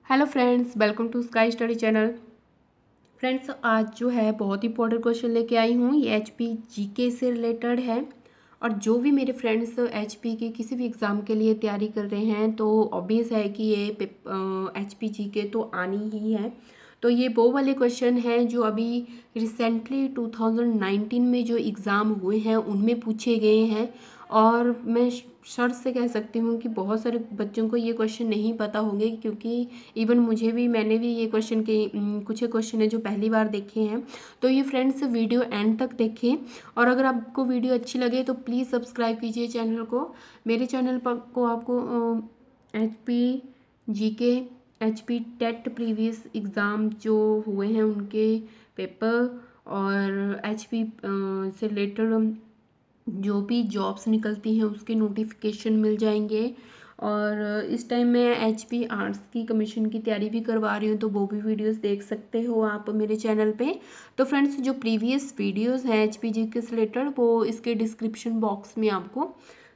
Hello friends, welcome to Sky Study channel. Friends, आज जो है बहुत इंपॉर्टेंट क्वेश्चन लेके आई हूँ। ये एचपी जीके से रिलेटेड है और जो भी मेरे फ्रेंड्स एचपी की किसी भी एग्ज़ाम के लिए तैयारी कर रहे हैं तो ऑब्वियस है कि ये एचपी जीके तो आनी ही है। तो ये वो वाले क्वेश्चन हैं जो अभी रिसेंटली 2019 में जो एग्ज़ाम हुए हैं उनमें पूछे गए हैं। और मैं शर्त से कह सकती हूँ कि बहुत सारे बच्चों को ये क्वेश्चन नहीं पता होंगे, क्योंकि इवन मैंने भी ये क्वेश्चन के कुछ क्वेश्चन है जो पहली बार देखे हैं। तो ये फ्रेंड्स वीडियो एंड तक देखें और अगर आपको वीडियो अच्छी लगे तो प्लीज़ सब्सक्राइब कीजिए चैनल को। मेरे चैनल पर को आपको H P G K H P TET previous exam जो हुए हैं उनके पेपर और एच पी से रिलेटेड जो भी जॉब्स निकलती हैं उसके नोटिफिकेशन मिल जाएंगे। और इस टाइम मैं एचपी आर्ट्स की कमीशन की तैयारी भी करवा रही हूँ, तो वो भी वीडियोस देख सकते हो आप मेरे चैनल पे। तो फ्रेंड्स, जो प्रीवियस वीडियोस हैं एचपी जी के रिलेटेड वो इसके डिस्क्रिप्शन बॉक्स में आपको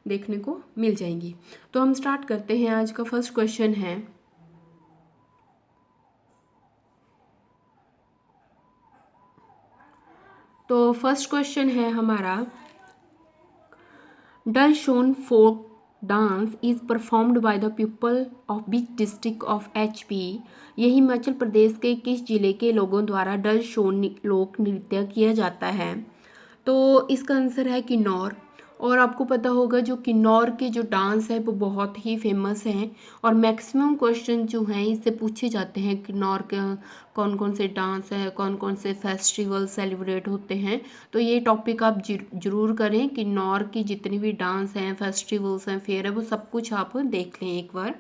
देखने को मिल जाएंगी। तो हम स्टार्ट करते हैं। आज का फर्स्ट क्वेश्चन है, तो फर्स्ट क्वेश्चन है हमारा, Dalshon folk dance is performed by the people of which district of HP? ये हिमाचल प्रदेश के किस जिले के लोगों द्वारा डलशोन लोक नृत्य किया जाता है? तो इसका आंसर है किन्नौर। और आपको पता होगा जो किन्नौर के जो डांस है वो बहुत ही फेमस हैं और मैक्सिमम क्वेश्चन जो हैं इससे पूछे जाते हैं। किन्नौर के कौन कौन से डांस है, कौन कौन से फेस्टिवल सेलिब्रेट होते हैं। तो ये टॉपिक आप जरूर करें। किन्नौर की जितनी भी डांस हैं, फेस्टिवल्स हैं, फेयर है, वो सब कुछ आप देख लें एक बार।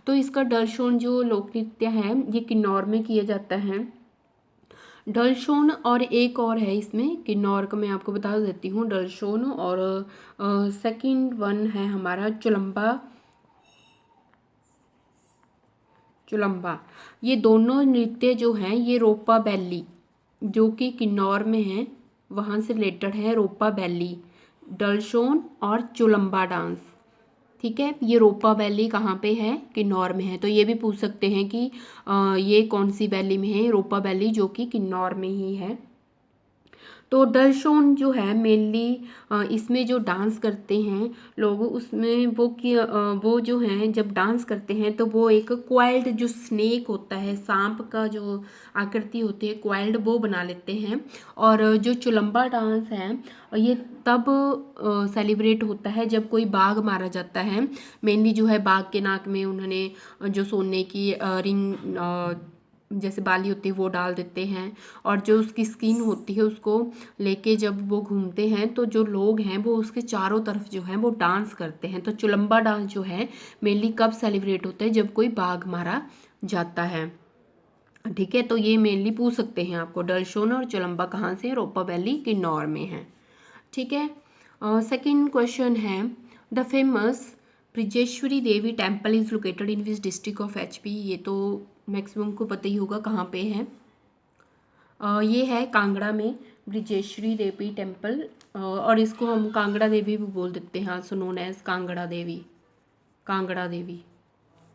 तो इसका डलशोन जो लोक नृत्य है ये किन्नौर में किया जाता है। डलशोन और एक और है इसमें किन्नौर का, मैं आपको बता देती हूँ। डलशोन और सेकंड वन है हमारा चुलम्बा। चुलम्बा, ये दोनों नृत्य जो हैं ये रोपा वैली जो कि किन्नौर में है वहाँ से रिलेटेड है। रोपा वैली, डलशोन और चुलम्बा डांस। ठीक है, ये रोपा वैली कहाँ पे है? किन्नौर में है। तो ये भी पूछ सकते हैं कि ये कौन सी वैली में है? रोपा वैली जो कि किन्नौर में ही है। तो डलशोन जो है मेनली इसमें जो डांस करते हैं लोग उसमें वो जो हैं जब डांस करते हैं तो वो एक क्वाइल्ड जो स्नेक होता है, सांप का जो आकृति होती है क्वाइल्ड, वो बना लेते हैं। और जो चुलम्बा डांस है ये तब सेलिब्रेट होता है जब कोई बाघ मारा जाता है। मेनली जो है बाघ के नाक में उन्होंने जो सोने की रिंग जैसे बाली होती है वो डाल देते हैं और जो उसकी स्किन होती है उसको लेके जब वो घूमते हैं तो जो लोग हैं वो उसके चारों तरफ जो है वो डांस करते हैं। तो चुलम्बा डांस जो है मेनली कब सेलिब्रेट होता है? जब कोई बाघ मारा जाता है। ठीक है, तो ये मेनली पूछ सकते हैं आपको। डलशोन और चुलम्बा कहाँ से? रोपा वैली किन्नौर में है। ठीक है, सेकंड क्वेश्चन है, the famous Brijeshwari Devi temple is located in which district of HP? ये तो मैक्सिमम को पता ही होगा कहाँ पे है। ये है कांगड़ा में ब्रिजेश्वरी देवी टेम्पल। और इसको हम कांगड़ा देवी भी बोल देते हैं, सो नोन एज कांगड़ा देवी। कांगड़ा देवी,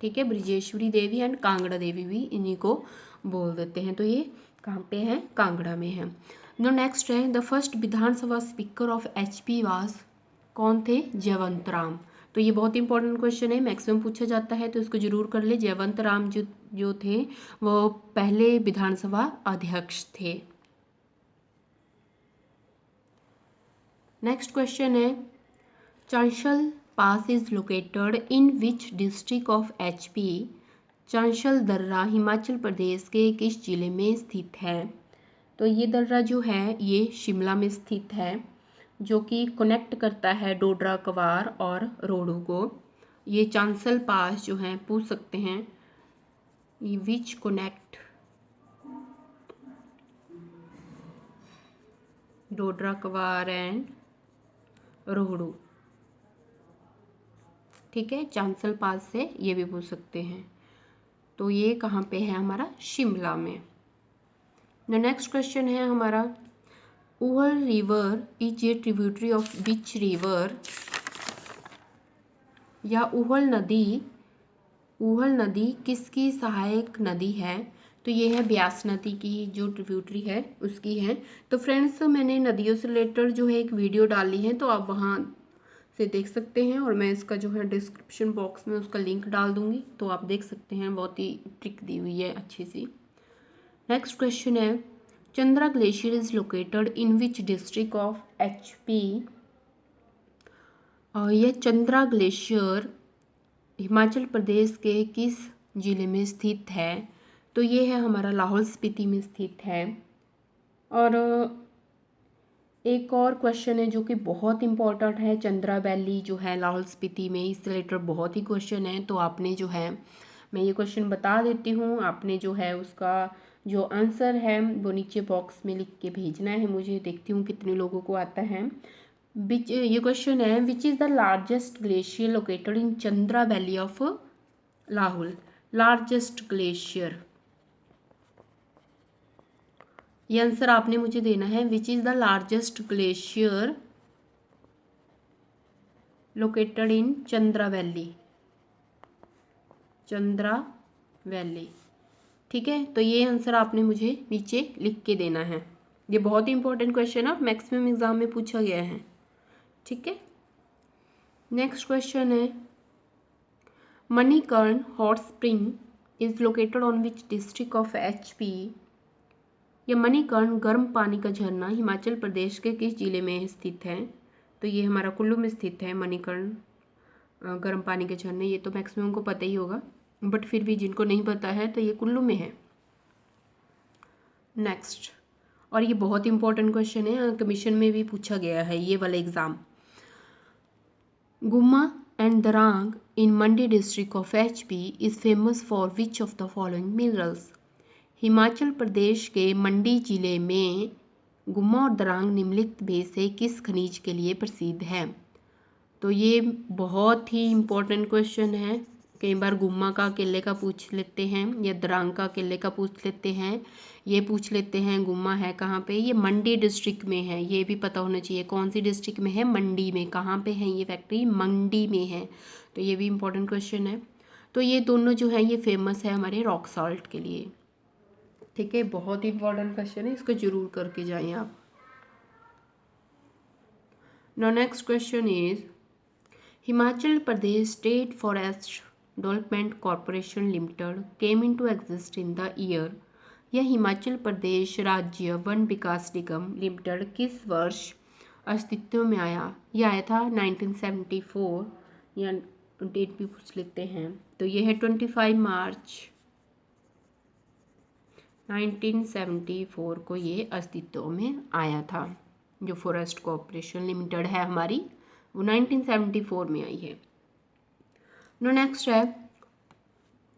ठीक है, ब्रिजेश्वरी देवी एंड कांगड़ा देवी भी इन्हीं को बोल देते हैं। तो ये कहाँ पे है? कांगड़ा में है। नो नेक्स्ट है, the first Vidhan Sabha speaker of HP वास? कौन थे? जयवंत राम। तो ये बहुत इंपॉर्टेंट क्वेश्चन है, मैक्सिमम पूछा जाता है तो इसको जरूर कर ले। जयवंत राम जो थे वो पहले विधानसभा अध्यक्ष थे। नेक्स्ट क्वेश्चन है, Chanshal pass is located in which district of HP? Chanshal दर्रा हिमाचल प्रदेश के किस जिले में स्थित है? तो ये दर्रा जो है ये शिमला में स्थित है, जो कि कनेक्ट करता है डोडरा कवार और रोडू को। ये चांसल पास जो है पूछ सकते हैं, विच कनेक्ट डोडरा कवार एंड रोहड़ू। ठीक है, चांसल पास से ये भी पूछ सकते हैं। तो ये कहाँ पे है? हमारा शिमला में। द नेक्स्ट क्वेश्चन है हमारा, Uhl river is a tributary of which river? या उहल नदी, ऊहल नदी किसकी सहायक नदी है? तो ये है ब्यास नदी की, जो ट्रिब्यूटरी है उसकी है। तो फ्रेंड्स, मैंने नदियों से रिलेटेड जो है एक वीडियो डाली है, तो आप वहाँ से देख सकते हैं, और मैं इसका जो है डिस्क्रिप्शन बॉक्स में उसका लिंक डाल दूँगी, तो आप देख सकते हैं। बहुत ही ट्रिक दी हुई है अच्छी सी। नेक्स्ट क्वेश्चन है, Chandra glacier is located in which district of HP? यह चंद्रा ग्लेशियर हिमाचल प्रदेश के किस जिले में स्थित है? तो ये है हमारा लाहौल स्पीति में स्थित है। और एक और क्वेश्चन है जो कि बहुत इंपॉर्टेंट है, चंद्रा वैली जो है लाहौल स्पीति में, इससे रिलेटेड बहुत ही क्वेश्चन है। तो आपने जो है, मैं ये क्वेश्चन बता देती हूँ, आपने जो है उसका जो आंसर है वो नीचे बॉक्स में लिख के भेजना है मुझे। देखती हूँ कितने लोगों को आता है। ये क्वेश्चन है, विच is the largest glacier located in Chandra valley of Lahaul? Largest glacier, ये आंसर आपने मुझे देना है। विच is the largest glacier located in Chandra valley? Chandra valley, ठीक है। तो ये आंसर आपने मुझे नीचे लिख के देना है। ये बहुत ही इंपॉर्टेंट क्वेश्चन है, मैक्सिमम एग्जाम में पूछा गया है, ठीक है। नेक्स्ट क्वेश्चन है, Manikaran hot spring is located on which district of HP? यह मणिकर्ण गर्म पानी का झरना हिमाचल प्रदेश के किस जिले में स्थित है? तो ये हमारा कुल्लू में स्थित है मणिकर्ण गर्म पानी के झरने। ये तो मैक्सिमम को पता ही होगा, बट फिर भी जिनको नहीं पता है तो ये कुल्लू में है। नेक्स्ट, और ये बहुत इंपॉर्टेंट क्वेश्चन है, कमीशन में भी पूछा गया है ये वाला exam. Gumma and Darang in Mandi district of HP is famous for which of the following minerals? Himachal Pradesh के मंडी जिले में गुम्मा और दरांग निम्नलिखित में से किस खनिज के लिए प्रसिद्ध है? तो ये बहुत ही इम्पोर्टेंट क्वेश्चन है। कई बार गुम्मा का केले का पूछ लेते हैं, या दरांग का केले का पूछ लेते हैं, ये पूछ लेते हैं गुम्मा है कहाँ पे? ये मंडी डिस्ट्रिक्ट में है, ये भी पता होना चाहिए। कौन सी डिस्ट्रिक्ट में है? मंडी में। कहाँ पे है ये फैक्ट्री? मंडी में है। तो ये भी इम्पोर्टेंट क्वेश्चन है। तो ये दोनों जो है ये फेमस है हमारे रॉक सॉल्ट के लिए, ठीक है। बहुत ही इंपॉर्टेंट क्वेश्चन है, इसको जरूर करके जाएं आप। Now next question is, Himachal Pradesh state forest development corporation limited came into exist in the year? यह हिमाचल प्रदेश राज्य वन विकास निगम लिमिटेड किस वर्ष अस्तित्व में आया? यह आया था 1974, या डेट भी पूछ लेते हैं। तो ये है 25 मार्च 1974 को ये अस्तित्व में आया था। जो फॉरेस्ट कॉरपोरेशन लिमिटेड है हमारी, वो 1974 में आई है। नेक्स्ट है,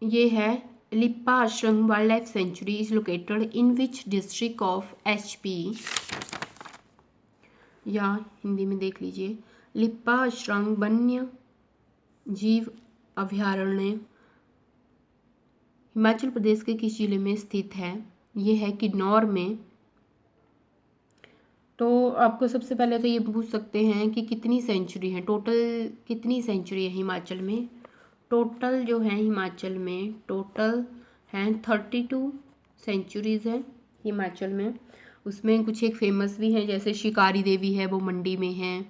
ये है लिप्पा आश्रम wild life sanctuary is located in which district of HP? या हिंदी में देख लीजिए, लिप्पा आश्रम वन्य जीव अभयारण्य हिमाचल प्रदेश के किस जिले में स्थित है? ये है किन्नौर में। तो आपको सबसे पहले तो ये पूछ सकते हैं कि कितनी सेंचुरी है, टोटल कितनी सेंचुरी है हिमाचल में? टोटल जो है हिमाचल में टोटल हैं 32 सेंचुरीज़ हैं हिमाचल में। उसमें कुछ एक फेमस भी हैं, जैसे शिकारी देवी है वो मंडी में है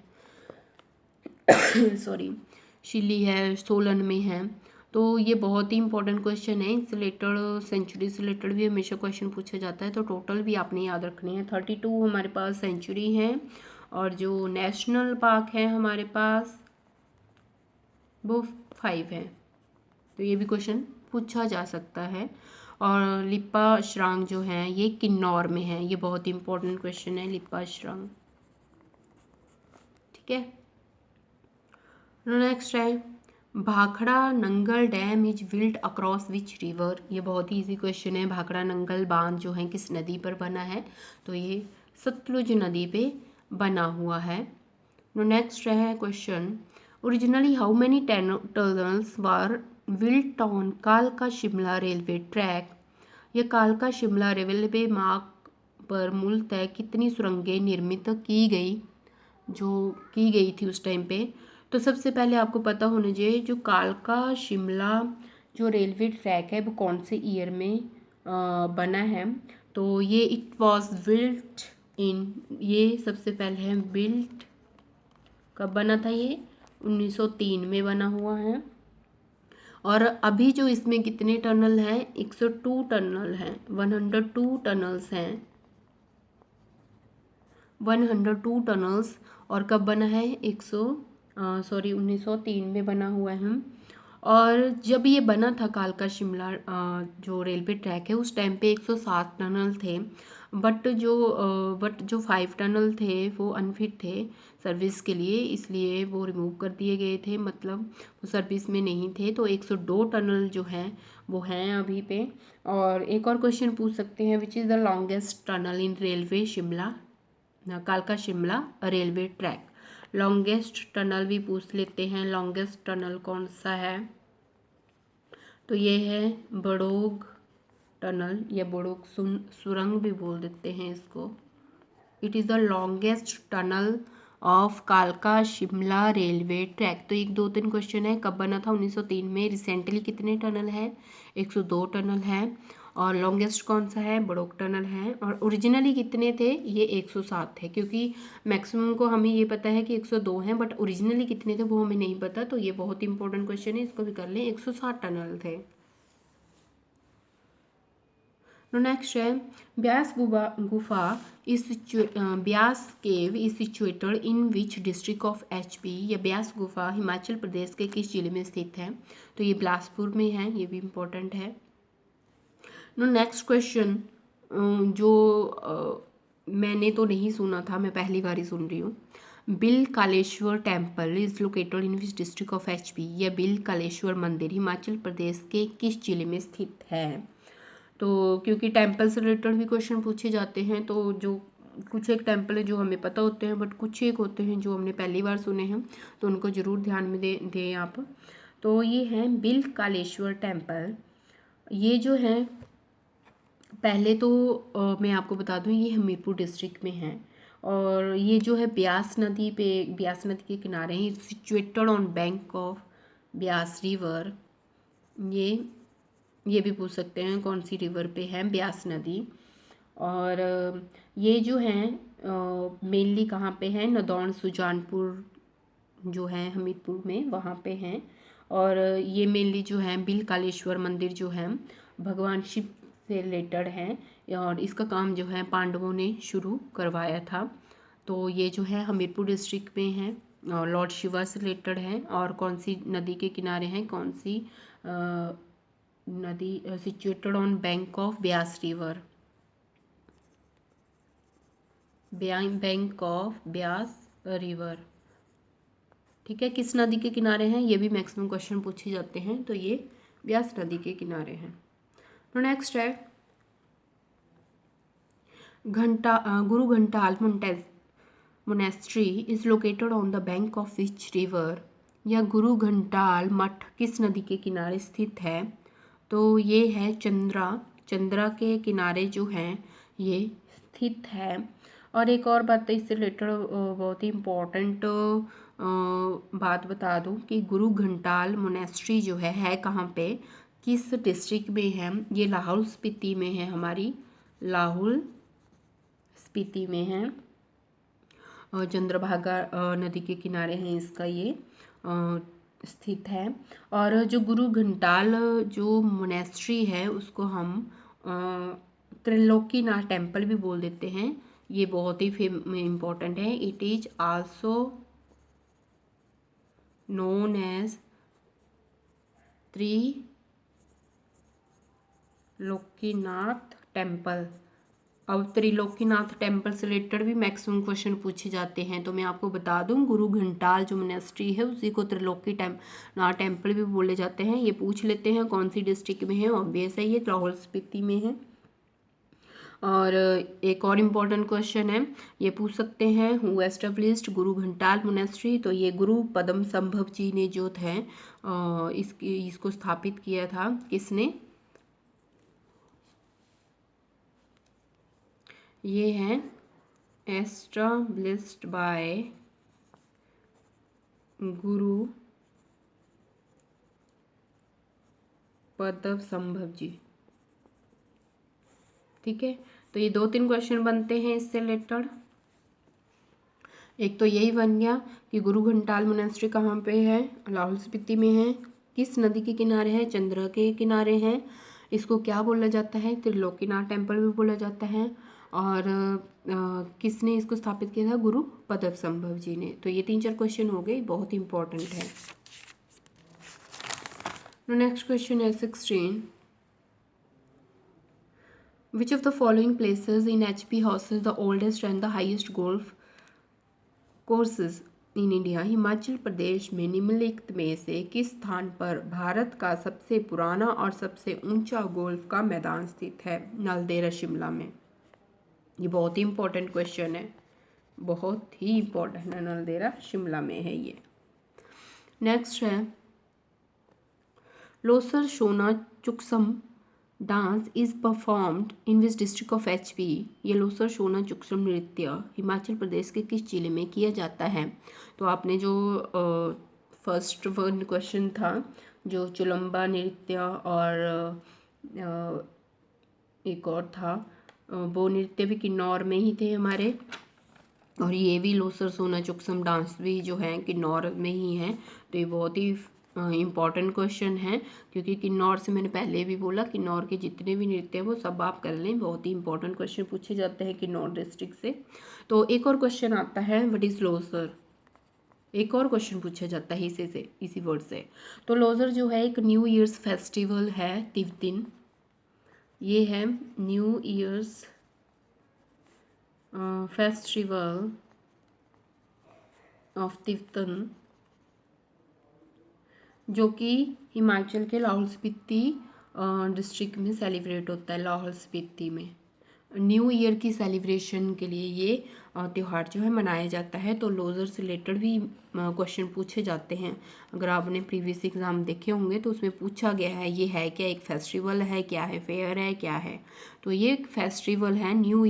सॉरी, शिल्ली है सोलन में है। तो ये बहुत ही इंपॉर्टेंट क्वेश्चन है, इससे रिलेटेड सेंचुरी से रिलेटेड भी हमेशा क्वेश्चन पूछा जाता है। तो टोटल भी आपने याद रखने हैं, 32 हमारे पास सेंचुरी हैं। और जो नेशनल पार्क है हमारे पास वो 5 है। तो ये भी क्वेश्चन पूछा जा सकता है। और लिप्पा श्रांग जो है ये किन्नौर में है, ये बहुत ही इंपॉर्टेंट क्वेश्चन है लिप्पा श्रांग, ठीक है। नेक्स्ट है, Bhakra Nangal dam is built across which river? ये बहुत ही इजी क्वेश्चन है। भाखड़ा नंगल बांध जो है किस नदी पर बना है? तो ये सतलुज नदी पे बना हुआ है। नेक्स्ट है question, originally how many tunnels were built on कालका शिमला रेलवे ट्रैक? यह कालका शिमला रेलवे मार्ग पर मूलतः कितनी सुरंगें निर्मित की गई थी उस टाइम पे? तो सबसे पहले आपको पता होना चाहिए, जो कालका शिमला जो रेलवे ट्रैक है वो कौन से ईयर में बना है? तो ये इट वॉज बिल्ट इन, ये सबसे पहले है बिल्ट, कब बना था ये? 1903 में बना हुआ है। और अभी जो इसमें कितने टनल हैं? 102 टनल हैं, 102 टनल्स हैं, 102 टनल्स। और कब बना है? 1903 में बना हुआ है। और जब ये बना था कालका शिमला जो रेलवे ट्रैक है, उस टाइम पे 107 टनल थे। बट जो 5 टनल थे वो अनफिट थे सर्विस के लिए, इसलिए वो रिमूव कर दिए गए थे, मतलब वो सर्विस में नहीं थे। तो 102 टनल जो हैं वो हैं अभी पे। और एक और क्वेश्चन पूछ सकते हैं, which is the longest tunnel in railway Shimla, कालका Shimla railway track. Longest tunnel भी पूछ लेते हैं, लॉन्गेस्ट टनल कौन सा है? तो ये है बड़ोग टनल, या बड़ोग सुरंग भी बोल देते हैं इसको। It is the longest tunnel of कालका शिमला रेलवे ट्रैक। तो 1 2 3 क्वेश्चन है, कब बना था? 1903 में। रिसेंटली कितने टनल है? 102 टनल है। और लॉन्गेस्ट कौन सा है? बड़ोग टनल है। और ओरिजिनली कितने थे? ये 107 थे, क्योंकि मैक्सिमम को हमें ये पता है कि 102 हैं, बट ओरिजिनली कितने थे वो हमें नहीं पता। तो ये बहुत इंपॉर्टेंट क्वेश्चन है, इसको भी कर लें। 107 टनल थे। नेक्स्ट है ब्यास गुफा ब्यास केव is situated in which district of HP। यह ब्यास गुफा हिमाचल प्रदेश के किस जिले में स्थित है? तो ये बिलासपुर में है, ये भी इम्पोर्टेंट है। नेक्स्ट क्वेश्चन जो मैंने तो नहीं सुना था, मैं पहली बार ही सुन रही हूँ। Bill Kaleshwar temple is located in which district of HP। यह बिल कालेश्वर मंदिर हिमाचल प्रदेश के किस जिले में स्थित है? तो क्योंकि टेम्पल से रिलेटेड भी क्वेश्चन पूछे जाते हैं, तो जो कुछ एक टेम्पल है जो हमें पता होते हैं, बट कुछ एक होते हैं जो हमने पहली बार सुने हैं, तो उनको ज़रूर ध्यान में दें आप। तो ये है बिल कालेश्वर टेम्पल। ये जो है पहले तो मैं आपको बता दूं, ये हमीरपुर डिस्ट्रिक्ट में है। और ये जो है ब्यास नदी के किनारे हैं, situated on bank of Beas river. ये भी पूछ सकते हैं कौन सी रिवर पे है? ब्यास नदी। और ये जो है मेनली कहाँ पे है? नदौन सुजानपुर जो है हमीरपुर में, वहाँ पे हैं। और ये मेनली जो है बिल कालेश्वर मंदिर जो है भगवान शिव से रिलेटेड है, और इसका काम जो है पांडवों ने शुरू करवाया था। तो ये जो है हमीरपुर डिस्ट्रिक्ट में है और लॉर्ड शिवा से रिलेटेड है। और कौन सी नदी के किनारे हैं? कौन सी नदी? Situated on bank of Beas river, bank of Beas river. ठीक है, किस नदी के किनारे हैं? ये भी मैक्सिमम क्वेश्चन पूछे जाते हैं, तो ये ब्यास नदी के किनारे हैं। तो नेक्स्ट है Guru Ghantal monastery is located on the bank of which river. या गुरु घंटाल मठ किस नदी के किनारे स्थित है? तो ये है चंद्रा के किनारे जो हैं ये स्थित है। और एक और बात इससे रिलेटेड बहुत ही इम्पोर्टेंट बात बता दूं कि गुरु घंटाल मोनेस्ट्री जो है कहाँ पे, किस डिस्ट्रिक्ट में है? ये लाहौल स्पीति में है, हमारी लाहौल स्पीति में है। चंद्रभागा नदी के किनारे हैं इसका ये स्थित है। और जो गुरु घंटाल जो मोनेस्ट्री है उसको हम त्रिलोकीनाथ टेम्पल भी बोल देते हैं। ये बहुत ही इम्पोर्टेंट है। It is also known as Trilokinath temple. अब त्रिलोकीनाथ टेम्पल से रिलेटेड भी मैक्सिमम क्वेश्चन पूछे जाते हैं, तो मैं आपको बता दूं गुरु घंटाल जो मोनेस्ट्री है उसी को त्रिलोकीनाथ टेम्पल भी बोले जाते हैं। ये पूछ लेते हैं कौन सी डिस्ट्रिक्ट में है, ऑब्वियस है ये लाहौल स्पीति में है। और एक और इम्पॉर्टेंट क्वेश्चन है, ये पूछ सकते हैं who established Guru Ghantal monastery. तो ये गुरु पद्म संभव जी ने जो है इसको स्थापित किया था। किसने? ये है एस्टेब्लिश्ड बाय गुरु पदव संभव जी। ठीक है, तो ये 2-3 क्वेश्चन बनते हैं इससे रिलेटेड। एक तो यही बन गया कि गुरु घंटाल मोनेस्ट्री कहाँ पे है, लाहौल स्पीति में है, किस नदी के किनारे है, चंद्र के किनारे है, इसको क्या बोला जाता है, त्रिलोकीनाथ टेम्पल भी बोला जाता है, और किसने इसको स्थापित किया था, गुरु पदव संभव जी ने। तो ये 3-4 क्वेश्चन हो गए, बहुत इंपॉर्टेंट है। नेक्स्ट क्वेश्चन है 16। Which of the following places in HP houses the oldest and the highest golf courses in India? Himachal Pradesh में निम्नलिखित में से किस स्थान पर भारत का सबसे पुराना और सबसे ऊंचा गोल्फ का मैदान स्थित है? नालदेहरा शिमला में। ये बहुत ही इंपॉर्टेंट क्वेश्चन है, बहुत ही इंपॉर्टेंट है, नालदेहरा शिमला में है ये। नेक्स्ट है Losar Shona Chuksam dance is performed in which district of HP? ये लोसर शोना चुकसम नृत्य हिमाचल प्रदेश के किस जिले में किया जाता है? तो आपने जो फर्स्ट वन क्वेश्चन था, जो चुलम्बा नृत्य और एक और था, वो नृत्य भी किन्नौर में ही थे हमारे, और ये भी लोसर सोना चुकसम डांस भी जो है किन्नौर में ही है। तो ये बहुत ही इम्पॉर्टेंट क्वेश्चन है, क्योंकि किन्नौर से मैंने पहले भी बोला, किन्नौर के जितने भी नृत्य हैं वो सब आप कर लें, बहुत ही इंपॉर्टेंट क्वेश्चन पूछे जाते हैं किन्नौर डिस्ट्रिक्ट से। तो एक और क्वेश्चन आता है व्हाट इज़ लोसर, एक और क्वेश्चन पूछा जाता है इसी वर्ड से। तो लोसर जो है एक न्यू ईयर्स फेस्टिवल है, तिब्बतिन, ये है new years festival of Tibetan, जो कि हिमाचल के लाहौल स्पीति डिस्ट्रिक्ट में सेलिब्रेट होता है, लाहौल स्पीति में। न्यू ईयर की सेलिब्रेशन के लिए ये त्यौहार जो है मनाया जाता है। तो लोसर से रिलेटेड भी क्वेश्चन पूछे जाते हैं, अगर आपने प्रीवियस एग्ज़ाम देखे होंगे तो उसमें पूछा गया है ये है क्या, एक फेस्टिवल है क्या है, फेयर है क्या है? तो ये एक फेस्टिवल है, न्यू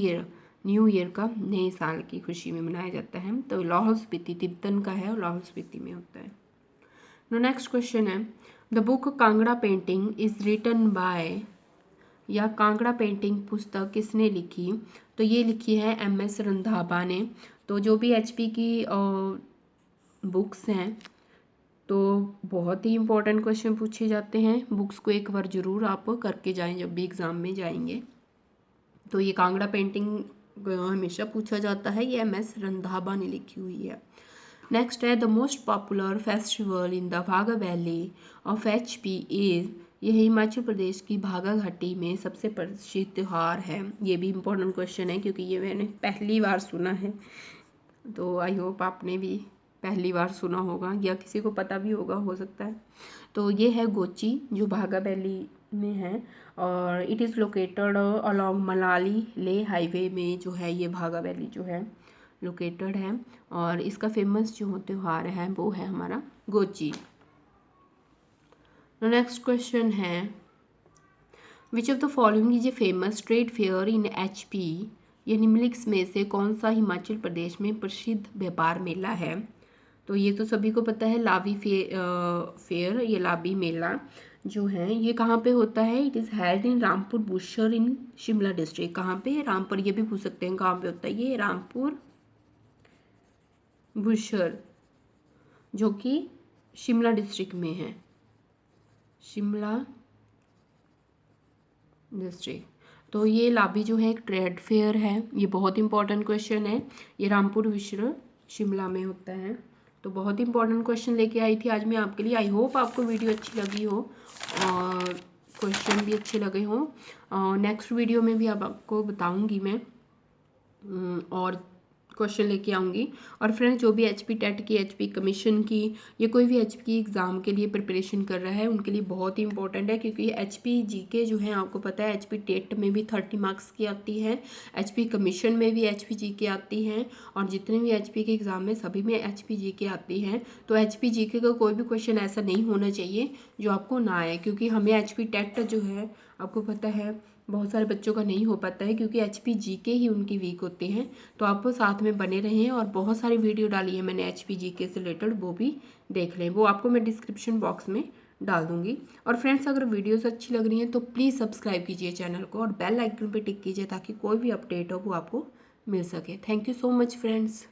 ईयर का नए साल की खुशी में मनाया जाता है। तो लाहौल स्पीति तिब्बतन का है और लाहौल स्पीति में होता है। नेक्स्ट क्वेश्चन है the book Kangra painting is written by, या कांगड़ा पेंटिंग पुस्तक किसने लिखी? तो ये लिखी है MS रंधावा ने। तो जो भी HP की बुक्स हैं तो बहुत ही इंपॉर्टेंट क्वेश्चन पूछे जाते हैं, बुक्स को एक बार ज़रूर आप करके जाएं जब भी एग्ज़ाम में जाएंगे। तो ये कांगड़ा पेंटिंग हमेशा पूछा जाता है, ये MS रंधावा ने लिखी हुई है। नेक्स्ट है the most popular festival in the भागा वैली ऑफ HP इज़, यह हिमाचल प्रदेश की भागा घाटी में सबसे प्रसिद्ध त्यौहार है। ये भी इम्पोर्टेंट क्वेश्चन है, क्योंकि ये मैंने पहली बार सुना है, तो आई होप आपने भी पहली बार सुना होगा या किसी को पता भी होगा, हो सकता है। तो ये है गोची, जो भागा वैली में है, और it is located along Manali ले हाईवे में जो है ये भागा वैली जो है लोकेटेड है, और इसका फेमस जो त्यौहार है वो है हमारा गोची। नेक्स्ट क्वेश्चन है विच of the following is a famous trade fair in HP? ये निम्नलिखित में से कौन सा हिमाचल प्रदेश में प्रसिद्ध व्यापार मेला है? तो ये तो सभी को पता है, लावी फेयर, ये लावी मेला जो है ये कहाँ पे होता है? It is held in Rampur Bushehr in Shimla district. कहाँ पे? रामपुर, ये भी पूछ सकते हैं कहाँ पे होता है, ये रामपुर बुशर, जो कि शिमला डिस्ट्रिक्ट में है, शिमला डिस्ट्रिक्ट। तो ये लाबी जो है एक ट्रेड फेयर है, ये बहुत इंपॉर्टेंट क्वेश्चन है, ये रामपुर बुशर शिमला में होता है। तो बहुत इंपॉर्टेंट क्वेश्चन लेके आई थी आज मैं आपके लिए। आई होप आपको वीडियो अच्छी लगी हो और क्वेश्चन भी अच्छे लगे हों। नेक्स्ट वीडियो में भी आपको बताऊंगी मैं और क्वेश्चन लेके आऊँगी। और फ्रेंड्स, जो भी HP टेट की, HP कमीशन की, ये कोई भी HP की एग्ज़ाम के लिए प्रिपरेशन कर रहा है उनके लिए बहुत ही इंपॉर्टेंट है, क्योंकि HP GK जो है आपको पता है HP टेट में भी 30 मार्क्स की आती है, HP कमीशन में भी HP GK आती हैं, और जितने भी HP के एग्ज़ाम में सभी में HP GK आती हैं। तो HP GK का कोई भी क्वेश्चन ऐसा नहीं होना चाहिए जो आपको ना आए, क्योंकि हमें HP टेट जो है आपको पता है बहुत सारे बच्चों का नहीं हो पाता है, क्योंकि HP GK ही उनकी वीक होते हैं। तो आप साथ में बने रहें, और बहुत सारी वीडियो डाली है मैंने HP GK से रिलेटेड, वो भी देख लें, वो आपको मैं डिस्क्रिप्शन बॉक्स में डाल दूँगी। और फ्रेंड्स अगर वीडियोस अच्छी लग रही हैं तो प्लीज़ सब्सक्राइब कीजिए चैनल को और बेल आइकन पे टिक कीजिए ताकि कोई भी अपडेट हो वो आपको मिल सके। Thank you so much friends.